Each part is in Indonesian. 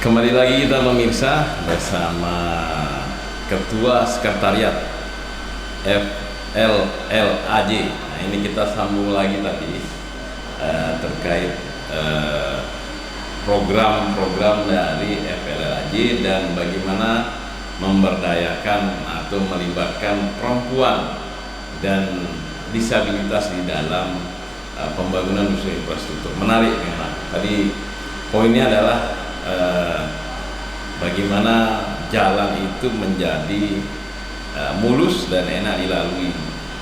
Kembali lagi kita pemirsa bersama Ketua Sekretariat FLLAJ. Nah, ini kita sambung lagi tadi terkait program-program dari FLLAJ dan bagaimana memberdayakan atau melibatkan perempuan dan disabilitas di dalam pembangunan industri infrastruktur. Menarik memang. Tadi poinnya adalah bagaimana jalan itu menjadi mulus dan enak dilalui,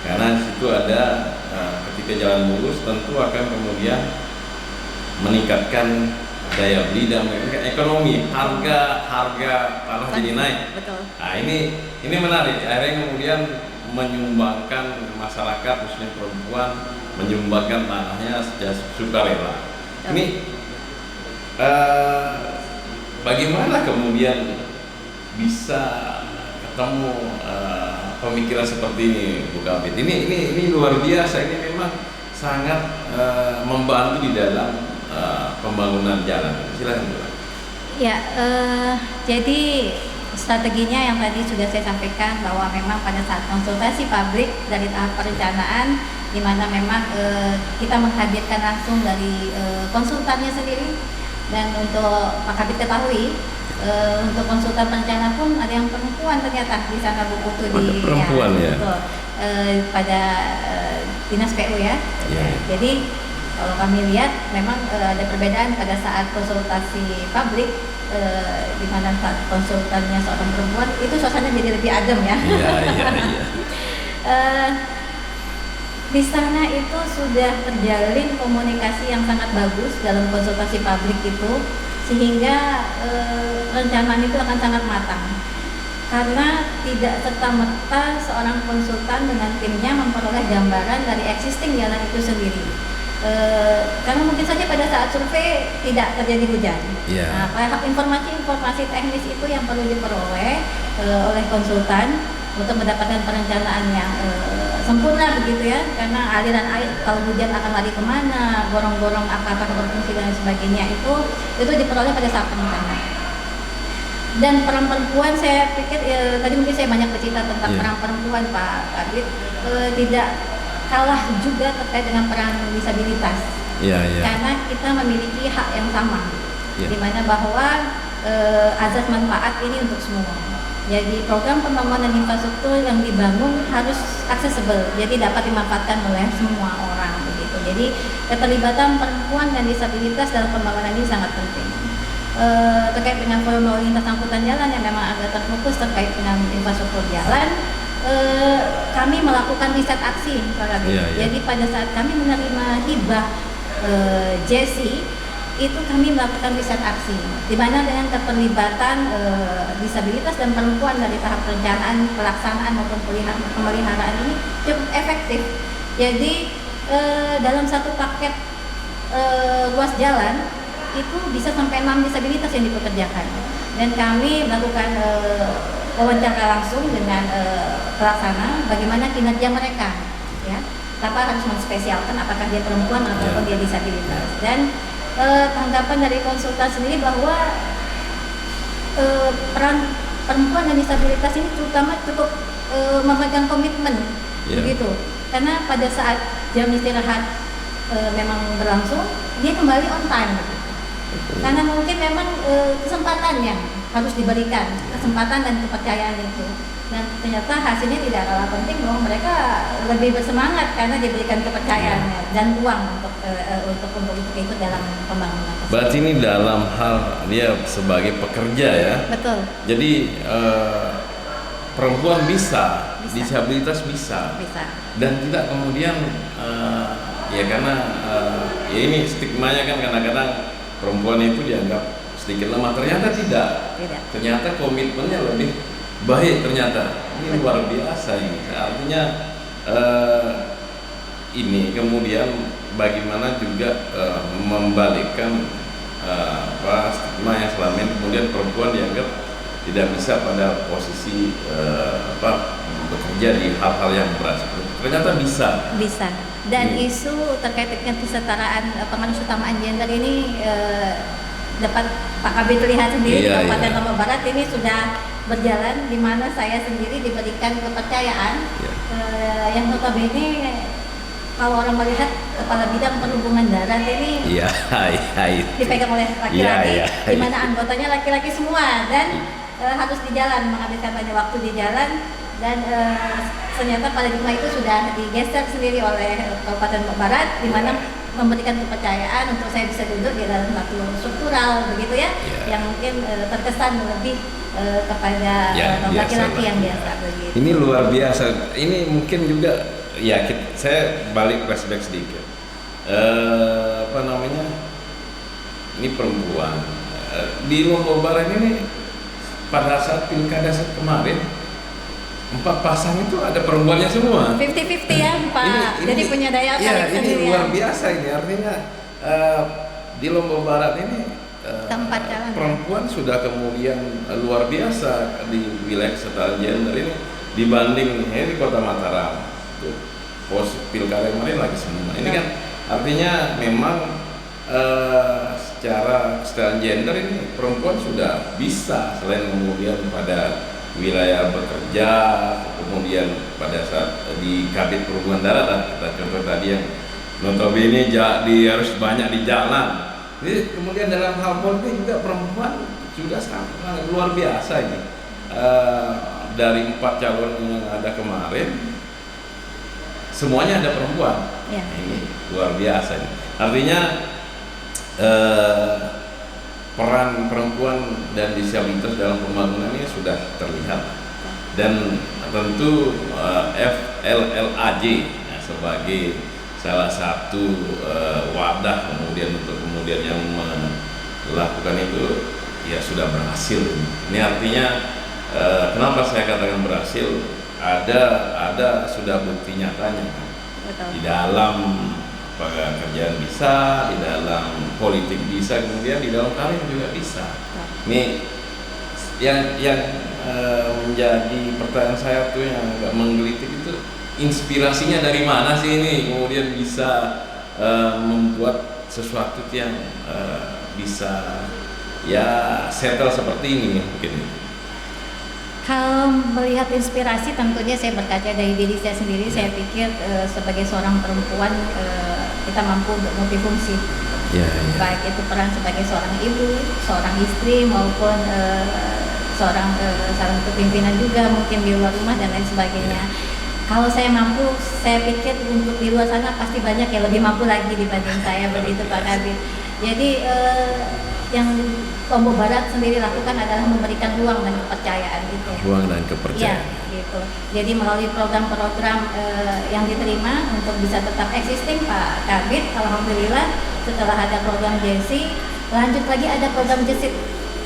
karena di situ ada ketika jalan mulus tentu akan kemudian meningkatkan daya beli dan meningkatkan ekonomi, harga tanah jadi naik. Betul. Nah, ini menarik, akhirnya kemudian menyumbangkan masyarakat muslim perempuan menyumbangkan tanahnya secara sukarela. Ini bagaimana kemudian bisa ketemu pemikiran seperti ini, Bu Kabid? Ini luar biasa. Ini memang sangat membantu di dalam pembangunan jalan. Silakan, Bu. Ya, jadi strateginya yang tadi sudah saya sampaikan bahwa memang pada saat konsultasi publik dari tahap perencanaan, di mana memang kita menghadirkan langsung dari konsultannya sendiri. Dan untuk Pak Kabid ketahui, untuk konsultan perencana pun ada yang perempuan ternyata di sana, Bu Putu, di perempuan ya. betul, pada dinas PU ya. Jadi kalau kami lihat memang ada perbedaan pada saat konsultasi publik, di mana saat konsultannya seorang perempuan itu suasana jadi lebih adem ya. Iya. Di sana itu sudah terjalin komunikasi yang sangat bagus dalam konsultasi publik itu, sehingga perencanaan itu akan sangat matang. Karena tidak serta-merta seorang konsultan dengan timnya memperoleh gambaran dari existing jalan itu sendiri. Karena mungkin saja pada saat survei tidak terjadi hujan. Yeah. Nah, informasi teknis itu yang perlu diperoleh oleh konsultan untuk mendapatkan perencanaan yang sempurna begitu ya, karena aliran air kalau hujan akan lari kemana, gorong-gorong apakah berfungsi dan sebagainya itu diperoleh pada saat perencanaan. Dan peran perempuan, saya pikir tadi mungkin saya banyak bercerita tentang peran perempuan, Pak Kabid, tidak kalah juga terkait dengan peran disabilitas. Karena kita memiliki hak yang sama, di mana bahwa azas manfaat ini untuk semua. Jadi program pembangunan infrastruktur yang dibangun harus aksesibel, jadi dapat dimanfaatkan oleh semua orang begitu. Jadi keterlibatan perempuan dan disabilitas dalam pembangunan ini sangat penting. Terkait dengan volume lalu lintas angkutan jalan yang memang agak terfokus terkait dengan infrastruktur jalan, kami melakukan riset aksi, Pak Kabid. Jadi pada saat kami menerima hibah JESI, itu kami melakukan riset aksi, di mana dengan keterlibatan disabilitas dan perempuan dari tahap perencanaan, pelaksanaan maupun pemeliharaan ini cukup efektif. Jadi dalam satu paket ruas jalan itu bisa sampai 6 disabilitas yang dipekerjakan, dan kami melakukan wawancara langsung dengan pelaksana bagaimana kinerja mereka, ya, tanpa harus menspesialkan apakah dia perempuan ataupun dia disabilitas. Dan tanggapan dari konsultan sendiri bahwa peran perempuan dan disabilitas ini terutama cukup memegang komitmen, begitu. Karena pada saat jam istirahat memang berlangsung, dia kembali on time, gitu. Karena mungkin memang kesempatan yang harus diberikan, kesempatan dan kepercayaan itu. Dan ternyata hasilnya tidak kalah penting bahwa mereka lebih bersemangat karena diberikan kepercayaan dan uang untuk ikut dalam pembangunan. Berarti ini dalam hal dia sebagai pekerja ya. Betul. Jadi perempuan bisa, disabilitas bisa, dan tidak kemudian ya karena ya ini stigmanya kan kadang-kadang perempuan itu dianggap sedikit lemah. Ternyata tidak. Ternyata komitmennya lebih baik ternyata. Ini luar biasa ini. Artinya ini kemudian bagaimana juga membalikkan stigma yang selama ini kemudian perempuan dianggap tidak bisa pada posisi bekerja di hal-hal yang berat. Ternyata bisa. Dan isu terkait dengan kesetaraan pengaruh utamaan gender ini dapat Pak Kabit lihat sendiri di Kabupaten iya. Lombok Barat ini sudah berjalan, di mana saya sendiri diberikan kepercayaan yang notabene kalau orang melihat kepala bidang perhubungan darat ini Iya, dipegang oleh laki-laki, Iya. di mana anggotanya laki-laki semua dan harus di jalan, menghabiskan banyak waktu di jalan, dan ternyata paradigma itu sudah digeser sendiri oleh Kabupaten Lombok Barat, di mana memberikan kepercayaan untuk saya bisa duduk di dalam satu struktural begitu ya, yang mungkin terkesan lebih kepada laki-laki yang biasa begitu. Ini luar biasa. Ini mungkin juga ya saya balik flashback sedikit. Apa namanya? Ini perempuan di Lombok Barat ini pada saat pilkada kemarin 4 pasang itu ada perempuannya semua. 50-50 ya Pak. Jadi punya daya tarik sendiri. Ini luar biasa ini, artinya di Lombok Barat ini tempat jalan perempuan sudah kemudian luar biasa di wilayah kesetaraan gender ini dibanding di Kota Mataram. Pos pilkada kemarin lagi semua. Ini kan artinya memang secara kesetaraan gender ini perempuan sudah bisa, selain kemudian pada wilayah bekerja, kemudian pada saat di Kabit Perhubungan Darat, kita contoh tadi yang notabene harus banyak di jalan. Jadi kemudian dalam hal politik juga perempuan sudah sangat luar biasa ini. Dari 4 calon yang ada kemarin, semuanya ada perempuan. Ya. Ini luar biasa ini. Artinya peran perempuan dan disabilitas dalam pembangunan ini sudah terlihat, dan tentu FLLAJ sebagai salah satu wadah untuk kemudian yang melakukan itu ya sudah berhasil. Ini artinya kenapa saya katakan berhasil, ada sudah bukti nyatanya. Betul. Di dalam pekerjaan bisa, di dalam politik bisa, kemudian di dalam karir juga bisa. Ini yang menjadi pertanyaan saya tuh yang agak menggelitik itu, inspirasinya dari mana sih ini kemudian bisa membuat sesuatu yang bisa ya settle seperti ini mungkin. Kalau melihat inspirasi, tentunya saya berkaca dari diri saya sendiri. Saya pikir sebagai seorang perempuan kita mampu untuk multifungsi, baik itu peran sebagai seorang ibu, seorang istri, maupun seorang salah satu pimpinan juga mungkin di luar rumah dan lain sebagainya. Kalau saya mampu, saya pikir untuk di luar sana pasti banyak yang lebih mampu lagi dibanding saya, begitu Pak Kabit. Jadi yang Lombok Barat sendiri lakukan adalah memberikan ruang dan kepercayaan gitu. Ruang dan kepercayaan. Ya, gitu. Jadi melalui program-program yang diterima untuk bisa tetap existing Pak Kabit, alhamdulillah setelah ada program JESI, lanjut lagi ada program GESIT.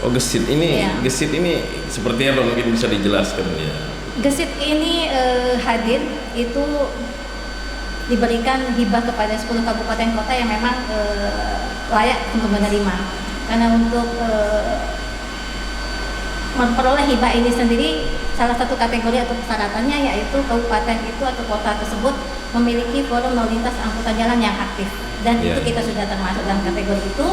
Oh, GESIT ini, Ya. GESIT ini seperti apa, mungkin bisa dijelaskan ya? GESIT ini hadir itu diberikan hibah kepada 10 kabupaten kota yang memang layak untuk menerima. Karena untuk memperoleh hibah ini sendiri, salah satu kategori atau persyaratannya yaitu kabupaten itu atau kota tersebut memiliki forum lalu lintas angkutan jalan yang aktif, dan itu kita sudah termasuk dalam kategori itu,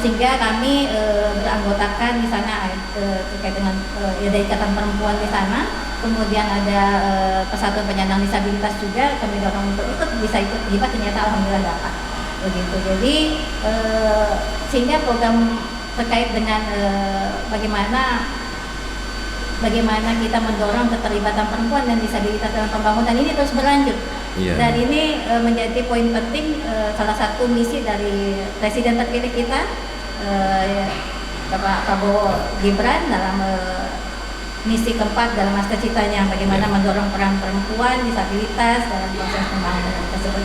sehingga kami beranggotakan di sana terkait dengan ada ikatan perempuan di sana, kemudian ada persatuan penyandang disabilitas juga, kami dorong untuk ikut, bisa ikut hibah, ternyata alhamdulillah dapat. Begitu. Jadi sehingga program terkait dengan bagaimana kita mendorong keterlibatan perempuan dan disabilitas dalam pembangunan ini terus berlanjut. Dan ini menjadi poin penting, salah satu misi dari Presiden terpilih kita, Bapak Prabowo Gibran, dalam misi keempat dalam master citanya, bagaimana mendorong peran perempuan disabilitas dalam proses pembangunan tersebut.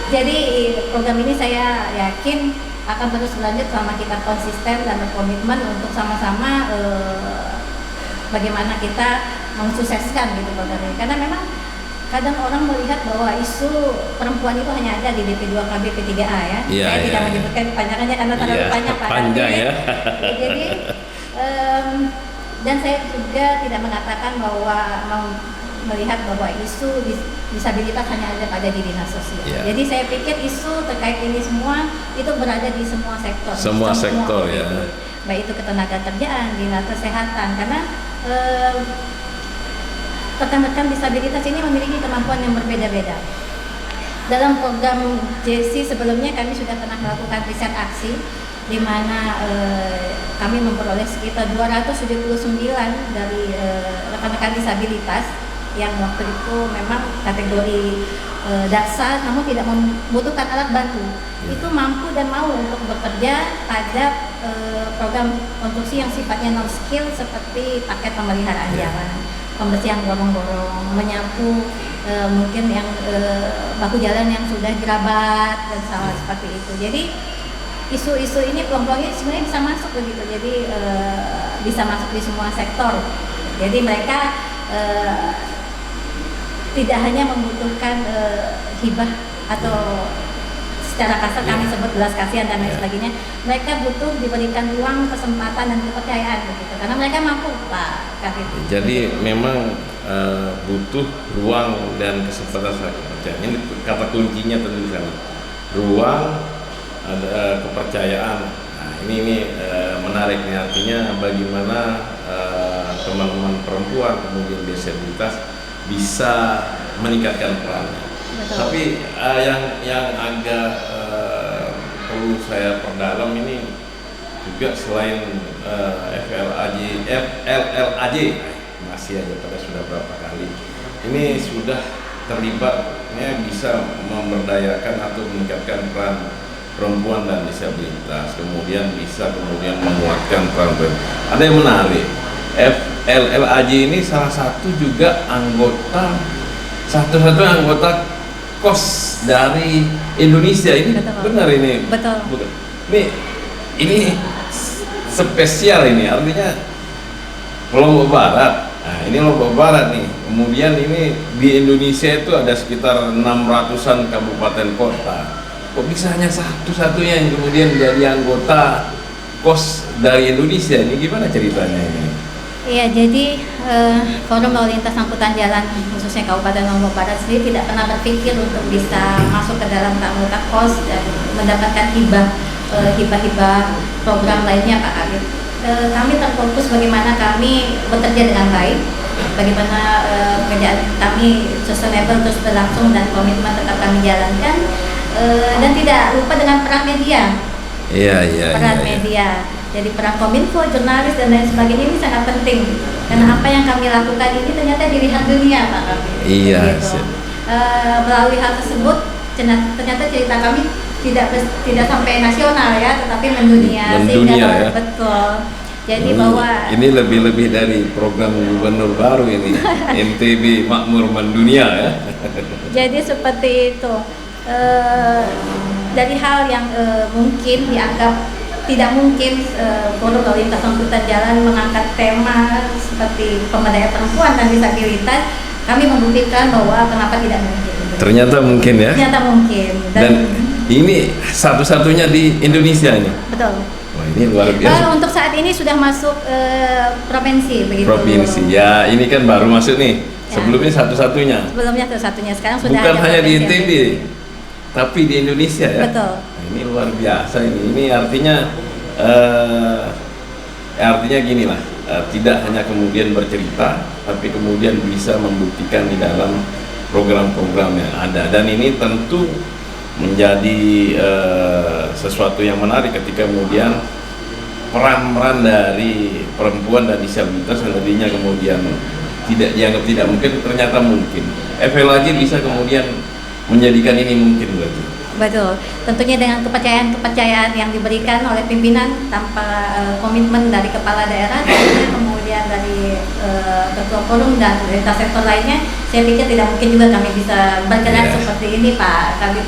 Jadi program ini saya yakin akan terus berlanjut selama kita konsisten dan berkomitmen untuk sama-sama bagaimana kita mensukseskan gitu program ini. Karena memang kadang orang melihat bahwa isu perempuan itu hanya ada di DP2KB P3A ya. Saya tidak menyebutkan kepanjangannya karena terlalu banyak Pak. Panjang ya. Jadi dan saya juga tidak mengatakan bahwa melihat bahwa isu disabilitas hanya ada pada di dinas sosial. Jadi saya pikir isu terkait ini semua itu berada di semua sektor. Semua sektor ya. Baik itu ketenagakerjaan, dinas kesehatan, karena rekan-rekan disabilitas ini memiliki kemampuan yang berbeda-beda. Dalam program JC sebelumnya kami sudah pernah melakukan riset aksi di mana kami memperoleh sekitar 279 dari rekan-rekan disabilitas yang waktu itu memang kategori daksa namun tidak membutuhkan alat bantu. Itu mampu dan mau untuk bekerja pada program konstruksi yang sifatnya non skill seperti paket pemeliharaan jalan, pembersihan gorong-gorong, menyapu mungkin yang bahu jalan yang sudah dirabat dan salah seperti itu. Jadi isu-isu ini peluang-peluangnya sebenarnya bisa masuk begitu. Jadi bisa masuk di semua sektor. Jadi mereka tidak hanya membutuhkan hibah atau secara kasar kami sebut belas kasihan dan lain sebagainya. Mereka butuh diberikan ruang, kesempatan dan kepercayaan begitu. Karena mereka mampu, Pak Kafid. Jadi memang butuh ruang dan kesempatan saling percaya. Ini kata kuncinya tentu di sana. Ruang, ada kepercayaan. Nah, ini menarik nih, artinya bagaimana teman-teman perempuan kemudian disabilitas bisa meningkatkan perannya. Tapi yang agak perlu saya perdalam ini juga selain FLLAJ masih aja pada sudah berapa kali ini sudah terlibatnya bisa memberdayakan atau meningkatkan peran perempuan dan disabilitas, kemudian bisa menguatkan peran perempuan. Ada yang menarik, FLLAJ ini salah satu juga satu-satunya anggota KOS dari Indonesia. Ini benar ini? Betul. Ini spesial ini, artinya Lombok Barat. Nah, ini Lombok Barat nih. Kemudian ini di Indonesia itu ada sekitar 600-an kabupaten kota. Kok bisa hanya satu-satunya yang kemudian jadi anggota KOS dari Indonesia? Ini gimana ceritanya ini? Iya, jadi Forum Lalu Lintas Angkutan Jalan khususnya Kabupaten Lombok Barat sendiri tidak pernah berpikir untuk bisa masuk ke dalam anggota KOS dan mendapatkan hibah-hibah program lainnya, Pak Arif. Kami terfokus bagaimana kami bekerja dengan baik, bagaimana pekerjaan kami sustainable terus berlangsung dan komitmen tetap kami jalankan, dan tidak lupa dengan peran media. Peran media. Jadi peran Kominfo, jurnalis dan lain sebagainya ini sangat penting karena apa yang kami lakukan ini ternyata dilihat dunia, Pak Kami. Gitu. Melalui hal tersebut ternyata cerita kami tidak sampai nasional ya, tetapi mendunia. Ya. Betul. Jadi bahwa ini lebih dari program gubernur baru ini NTB Makmur Mendunia ya. Jadi seperti itu. Dari hal yang mungkin dianggap tidak mungkin Forum Lalu Lintas Angkutan Jalan mengangkat tema seperti pemberdayaan perempuan dan disabilitas, kami membuktikan bahwa kenapa tidak mungkin. Ternyata mungkin ya. Ternyata mungkin. Dan ini satu-satunya di Indonesia ini. Betul. Wah, ini luar biasa. Untuk saat ini sudah masuk provinsi begitu. Provinsi. Ya, ini kan baru masuk nih. Sebelumnya satu-satunya. Sebelumnya satu-satunya, sekarang sudah bukan ada hanya di NTB, tapi di Indonesia ya. Betul. Ini luar biasa ini. Ini artinya gini lah, tidak hanya kemudian bercerita, tapi kemudian bisa membuktikan di dalam program-program yang ada. Dan ini tentu menjadi sesuatu yang menarik ketika kemudian peran-peran dari perempuan dan disabilitas yang tadinya kemudian tidak dianggap tidak mungkin, ternyata mungkin. FLAJ bisa kemudian menjadikan ini mungkin berarti. Betul, tentunya dengan kepercayaan yang diberikan oleh pimpinan tanpa komitmen dari kepala daerah, kemudian dari ketua forum dan lintas sektor lainnya, saya pikir tidak mungkin juga kami bisa bergerak seperti ini, Pak Kabit.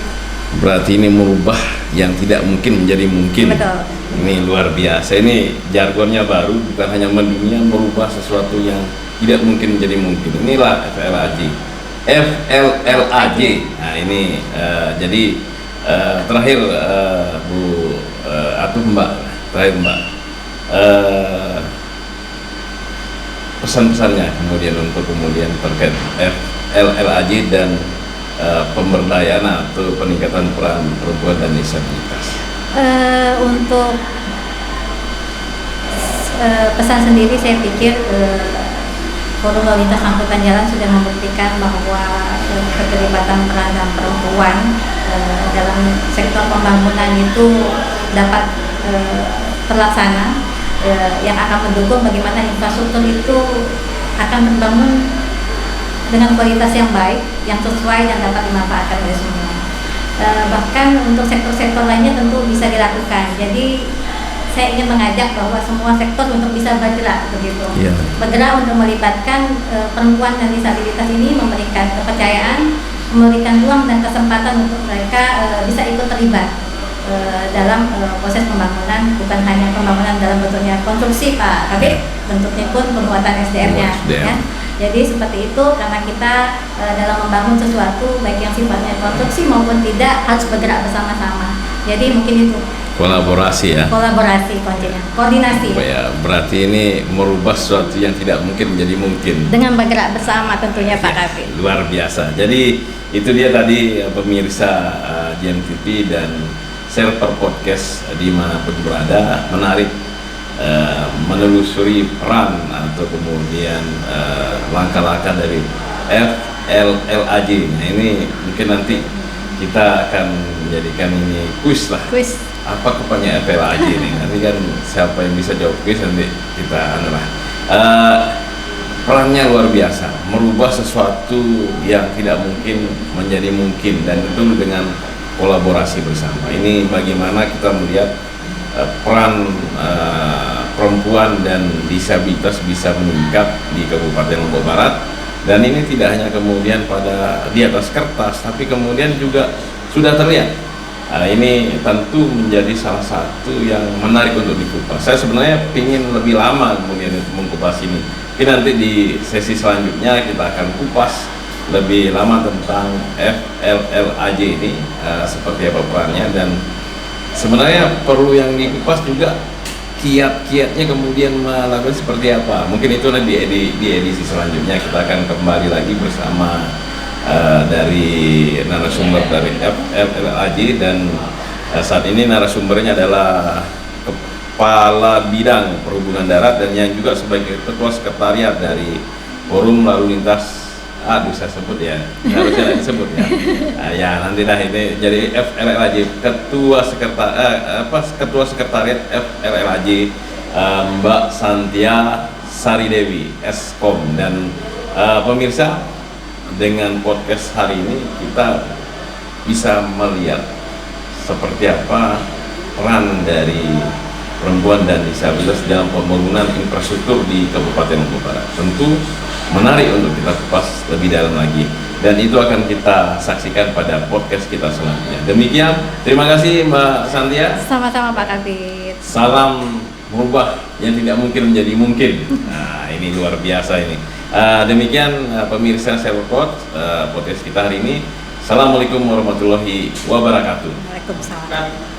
Berarti ini merubah yang tidak mungkin menjadi mungkin. Betul. Ini luar biasa, ini jargonnya baru, bukan hanya mendunia, merubah sesuatu yang tidak mungkin menjadi mungkin. Inilah FLAJ. Nah ini jadi terakhir Bu Atuh Mbak, pesan-pesannya kemudian untuk kemudian terkait FLLAJ dan pemberdayaan atau peningkatan peran perempuan dan disabilitas. Untuk pesan sendiri, saya pikir Forum Lalu Lintas Angkutan Jalan sudah membuktikan bahwa keterlibatan peran perempuan dalam sektor pembangunan itu dapat terlaksana, yang akan mendukung bagaimana infrastruktur itu akan membangun dengan kualitas yang baik, yang sesuai dan dapat dimanfaatkan oleh semua. Bahkan untuk sektor-sektor lainnya tentu bisa dilakukan. Jadi saya ingin mengajak bahwa semua sektor untuk bisa bergerak begitu. Yeah. Bergerak untuk melibatkan perempuan dan disabilitas ini, memberikan kepercayaan, memberikan ruang dan kesempatan untuk mereka bisa ikut terlibat dalam proses pembangunan, bukan hanya pembangunan dalam bentuknya konstruksi Pak Kabit, bentuknya pun penguatan SDM-nya. Ya. Jadi seperti itu, karena kita dalam membangun sesuatu baik yang sifatnya konstruksi maupun tidak harus bergerak bersama-sama. Jadi mungkin itu. Kolaborasi ya. Kolaborasi kuncinya, koordinasi. Ya, berarti ini merubah sesuatu yang tidak mungkin menjadi mungkin. Dengan bergerak bersama tentunya Pak Kabit. Luar biasa. Jadi itu dia tadi pemirsa JMTV dan Share per Podcast dimanapun berada, menarik menelusuri peran atau kemudian langkah-langkah dari FLLAJ. Nah, ini mungkin nanti kita akan menjadikan ini kuis lah. Kuis. Apa kepanjangan FLLAJ ini? Nanti kan siapa yang bisa jawab kuis nanti kita perannya luar biasa, merubah sesuatu yang tidak mungkin menjadi mungkin, dan itu dengan kolaborasi bersama. Ini bagaimana kita melihat peran perempuan dan disabilitas bisa meningkat di Kabupaten Lombok Barat, dan ini tidak hanya kemudian pada di atas kertas, tapi kemudian juga sudah terlihat. Ini tentu menjadi salah satu yang menarik untuk dikupas. Saya sebenarnya ingin lebih lama kemudian mengkupas ini, tapi nanti di sesi selanjutnya kita akan kupas lebih lama tentang FLLAJ ini, seperti apa perannya, dan sebenarnya perlu yang dikupas juga kiat-kiatnya kemudian melakukan seperti apa. Mungkin itu nanti di edisi selanjutnya kita akan kembali lagi bersama dari narasumber dari FLLAJ, dan saat ini narasumbernya adalah Kepala Bidang Perhubungan Darat dan yang juga sebagai Ketua Sekretariat dari Forum Lalu Lintas. Saya sebut ya, harusnya disebut ya. Ya nanti dah ini jadi FLLAJ, Ketua Sekretariat FLLAJ Mbak Santia Saridewi Eskom. Dan pemirsa, dengan podcast hari ini kita bisa melihat seperti apa peran dari perempuan dan disabilitas dalam pembangunan infrastruktur di Kabupaten Lombok Barat. Tentu menarik untuk kita kupas lebih dalam lagi, dan itu akan kita saksikan pada podcast kita selanjutnya. Demikian, terima kasih Mbak Santia. Sama-sama Pak Kabit. Salam merubah yang tidak mungkin menjadi mungkin. Nah, ini luar biasa ini. Demikian pemirsa Share podcast kita hari ini. Assalamualaikum warahmatullahi wabarakatuh. Waalaikumsalam.